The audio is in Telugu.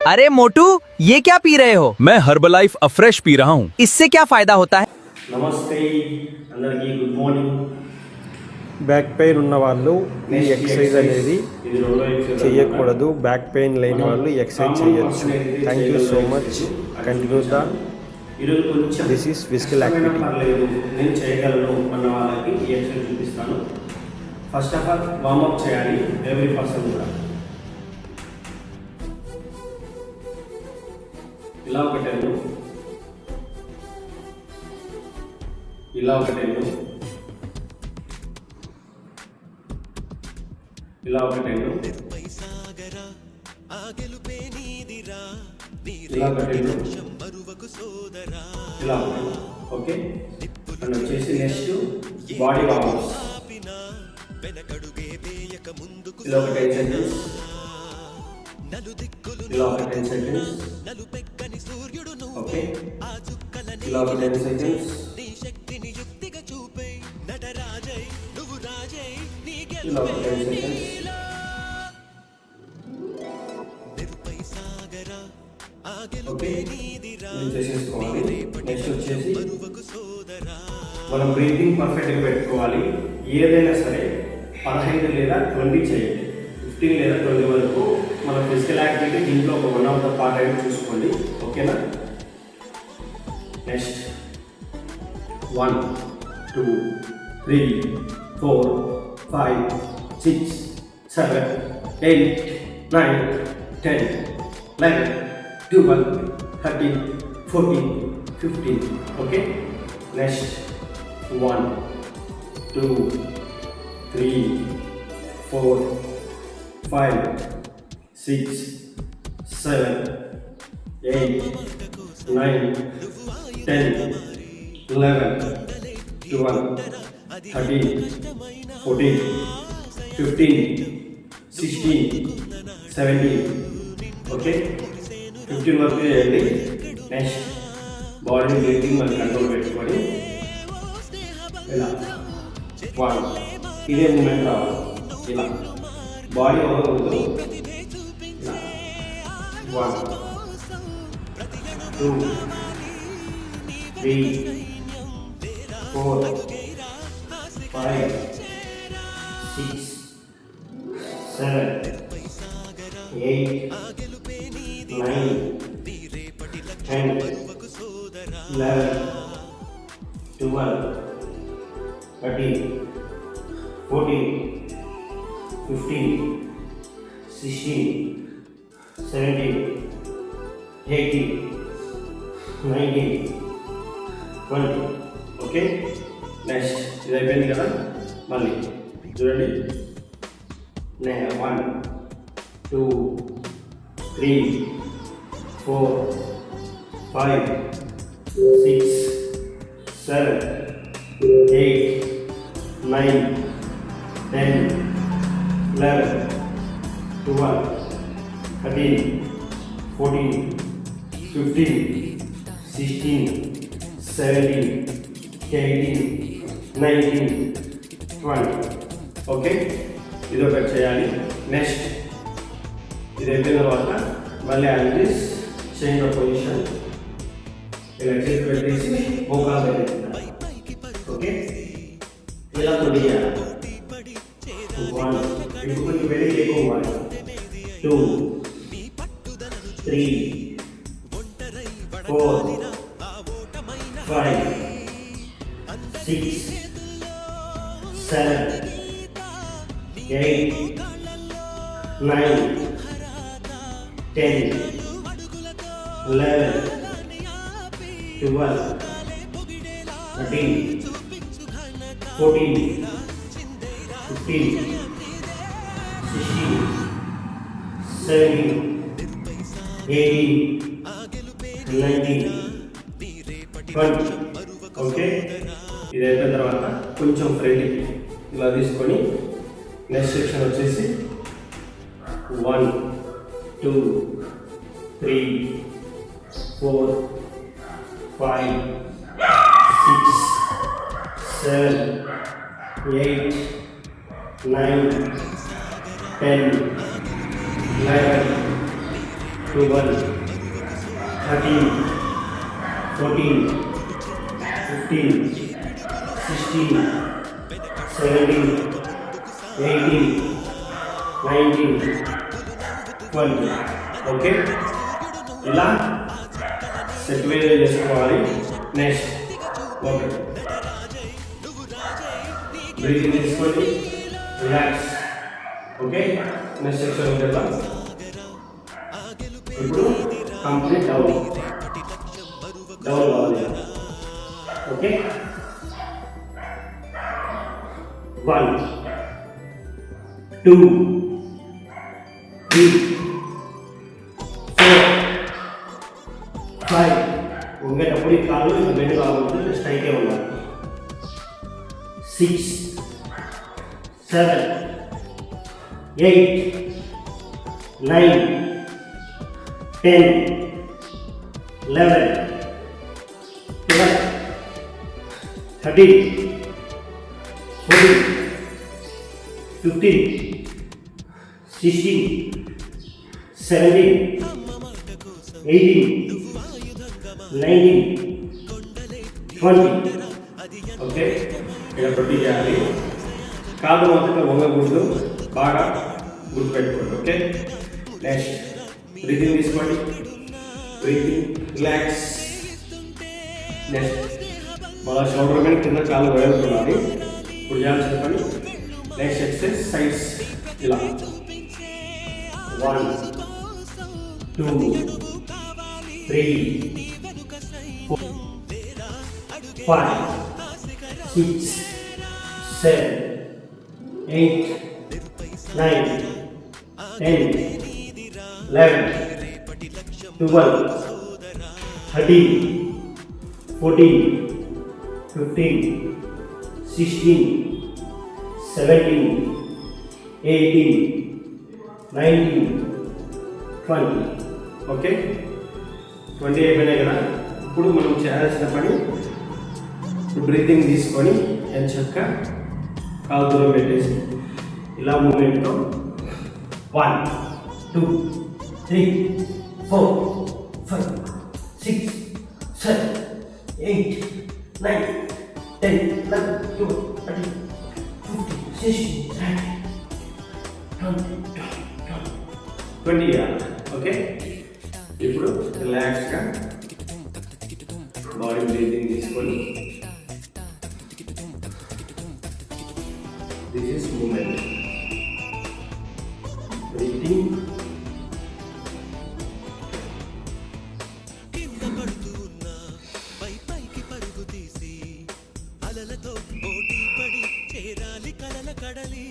अरे मोटू, ये क्या पी रहे हो? मैं हर्बलाइफ अफ्रेश पी रहा हूँ। इससे क्या फायदा होता है? నమస్తే అందరికీ గుడ్ మార్నింగ్. బ్యాక్ పెయిన్ ఉన్న వాళ్ళు ఈ ఎక్సర్సైజ్ అనేది ఇది రెండో ఎక్సర్సైజ్ చేయకూడదు. బ్యాక్ పెయిన్ లేని వాళ్ళు ఈ ఎక్సర్సైజ్ చేయొచ్చు. Thank you so much. Continue the ఈరోజు కొంచెం దిస్ ఈస్ ఫిజికల్ యాక్టివిటీ. పర్లేదు నేను చేయగలను అన్న వాళ్ళకి ఈ ఎక్సర్సైజ్ చూపిస్తాను. ఫస్ట్ ఆఫ్ ఆల్ వార్మప్ చేయాలి ఎవ్రీ పర్సన్ కూడా. ఇలా ఒకటేను, ఇలా ఒకటేను, ఇలా ఒకటేను, ఇలా ఒకటేను, ఇలా ఒకటేను. ఓకే, అండ్ వచ్చేసి నెక్స్ట్ బాడీ వార్మప్స్. ఇలా ఒక 10 సెకండ్స్, ఇలా ఒక 10 సెకండ్స్. ఓకే, ఇలా ఒక 10 సెకండ్స్, ఇలా ఒక 10 సెకండ్స్. ఓకే, ఇది చేసేసుకోవాలి. నెక్స్ట్ వచ్చేసి మనం బ్రీతింగ్ పర్ఫెక్ట్గా పెట్టుకోవాలి. ఏదైనా సరే 15 లేదా 20 చేయండి. 15 లేదా 20 వరకు మన ఫిజికల్ యాక్టివిటీ దీంట్లో ఒక 1 ఆఫ్ ద పార్ట్ అయితే చూసుకోండి. ఓకేనా? నెక్స్ట్ 1 2 3 4 5 6 7 8 9 10 11 12 13 14 15. Okay, next 1 2 3 4 5 6 7 8 9 10 11 12 13 14 15 16 17. ఓకే, 15 వరకు చేయండి. నెక్స్ట్ బాడీ బ్రీతింగ్ మన కంట్రోల్ పెట్టుకొని ఇలా 1, ఇదే మూమెంట్ రావాలి. ఇలా బాడీ వదలకూడదు. ఇలా 1 2 3 4 5 6 7 8 9 10 11 12 13 14 15 16 17 18 19 20. ఓకే, నెక్స్ట్ ఇది అయిపోయింది కదా. మళ్ళీ చూడండి. 1 2 3 4 5 6 7 8 9 10 11 12 13 14 15 16 17 18 19 20. ఓకే, ఇది ఒకటి చేయాలి. నెక్స్ట్ ఇది అయిపోయిన తర్వాత మళ్ళీ యాజ్ చేంజ్ ఆఫ్ పొజిషన్. ఇలా చేసి పెట్టేసి మోకాలు పెట్టేస్తాను. ఓకే, ఇలా తొడియాలి. 1 ఇప్పుడు వెరీ ఎక్కువ 1 2 3 4 5 6 7 8 9 10 11 12 13 14 15 16 17 18 19 20. ఓకే, ఇది అయిపోయిన తర్వాత కొంచెం ఫ్రెండ్లీ ఇలా తీసుకొని నెక్స్ట్ సెక్షన్ వచ్చేసి 1 2 3 4 5 6 7 8 9 10 11 12, 13, 14, 15, 16, 17, 18, 19, 20. ఓకే, ఇలా సెట్ వేరే చేసుకోవాలి. నెక్స్ట్ ఓకే, బ్రీతింగ్ తీసుకోండి, రిలాక్స్. ఓకే, నెక్స్ట్ సెక్షన్ ఉంటుందా. ఇప్పుడు కంప్లీట్ డౌన్ కావాలి. ఓకే, 1, 2, 3, 4, 5. వంగేటప్పుడు ఈ కాళ్ళు బెండ్ కావాలి, స్ట్రైకే ఉండాలి. 6, 7, 8, 9, 10, 11, 12, 13, 14, 15, 16, 17, 18, 19, 20. ఓకే, ఇలా ప్రొటీ చేయాలి. కాదు మొత్తం వంగకూడదు, బాగా గుర్తుపెట్టుకోండి. ఓకే, నెక్స్ట్ బ్రీతింగ్ తీసుకోండి, బ్రీతింగ్, రిలాక్స్. నెక్స్ట్ మళ్ళీ షోల్డర్ మీద కింద కాళ్ళు వేడుకోవాలి. ఇప్పుడు చేయాల్సిన పని నెక్స్ట్ ఎక్సర్సైజ్ సైడ్స్ ఇలా 1, 2, 3, 4, 5, 6, 7, 8, 9, 10, 11, 12, 13, 14, 15, 16, 17, 18, 19, 20. ఓకే, 20 అయిపోయినాయి కదా. ఇప్పుడు మనం చేయాల్సిన పని బ్రీతింగ్ తీసుకొని ఎంచక్క కాలు దూరం పెట్టేసి ఇలా మూమెంట్తో 1, 2, 3, 4, 5, 6, 7, 8, 9, 10, 11, 12, 13, 15, 16, 17, 20. ఓకే, ఇప్పుడు రిలాక్స్గా బాడీ బ్రీతింగ్ తీసుకొని దిస్ ఈస్ మూమెంట్. బ్రీతింగ్, అలలతో పోటీ పడి చేరాలి కలల కడలి.